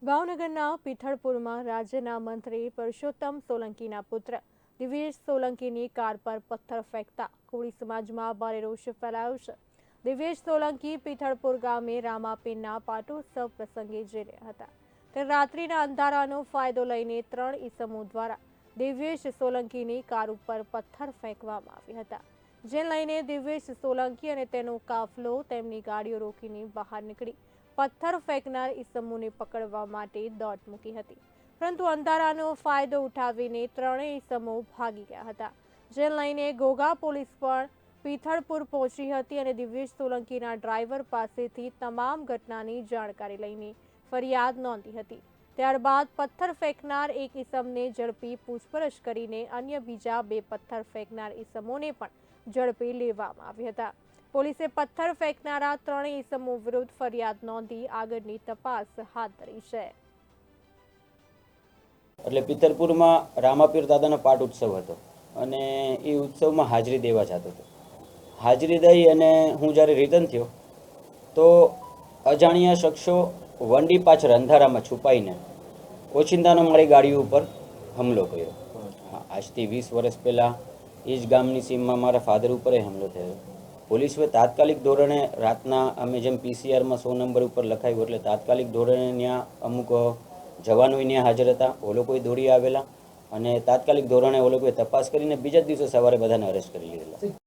ભાવનગરના પીથળપુરમાં રાજ્યના મંત્રી પરસોત્તમ સોલંકીના પુત્ર દિવ્યેશ સોલંકીની કાર પર પથ્થર ફેંકતા કોળી સમાજમાં ભારે રોષ ફેલાયો છે। દિવ્યેશ સોલંકી પીથળપુર ગામે રામાપીરના પાટોત્સવ પ્રસંગે જઈ રહ્યા હતા। ત્યારે રાત્રિના અંધારાનો ફાયદો લઈને 3 ઈસમો દ્વારા દિવ્યેશ સોલંકીની કાર ઉપર પથ્થર ફેંકવામાં આવ્યા હતા, જેને લઈને દિવ્યેશ સોલંકી અને તેનો કાફલો તેમની ગાડીઓ રોકીને બહાર નીકળી પથ્થર ફેંકનાર ઈસમોને પકડવા માટે દોટ મૂકી હતી, પરંતુ અંધારાનો ફાયદો ઉઠાવીને 3 ઈસમો ભાગી ગયા હતા, જેને લઈને ઘોઘા પોલીસ પણ પીથળપુર પહોંચી હતી અને દિવ્યેશ સોલંકીના ડ્રાઈવર પાસેથી તમામ ઘટનાની જાણકારી લઈને ફરિયાદ નોંધી હતી। ત્યારબાદ પથ્થર ફેંકનાર એક ઈસમને ઝડપી પૂછપરછ કરીને અન્ય બીજા 2 પથ્થર ફેંકનાર ઈસમોને પણ ઝડપી લેવામાં આવ્યા હતા। પોલીસે પથ્થર ફેંકનારા 3 ઈસમો વિરુદ્ધ ફરિયાદ નોંધી આગળની તપાસ હાથ ધરી છે। એટલે પીથળપુરમાં રામાપીર દાદાનો પાટ ઉત્સવ હતો અને એ ઉત્સવમાં હાજરી દેવા જતો હતો। હાજરી દઈ અને હું જ્યારે રિટર્ન થયો તો અજાણ્યા શખ્સો વંડી પાછળ અંધારામાં છુપાઈને ઓચિંતાનો મારી ગાડી ઉપર હુમલો કર્યો। આજથી 20 વર્ષ પહેલાં એ જ ગામની સીમમાં મારા ફાધર ઉપર હુમલો થયો। પોલીસે તાત્કાલિક ધોરણે રાતના અમે જેમ પીસીઆરમાં 100 નંબર ઉપર લખાયું એટલે તાત્કાલિક ધોરણે ત્યાં અમુક જવાનો ત્યાં હાજર હતા, ઓ લોકોએ દોડી આવેલા અને તાત્કાલિક ધોરણે ઓ લોકોએ તપાસ કરીને બીજા જ દિવસે સવારે બધાને અરેસ્ટ કરી લીધેલા।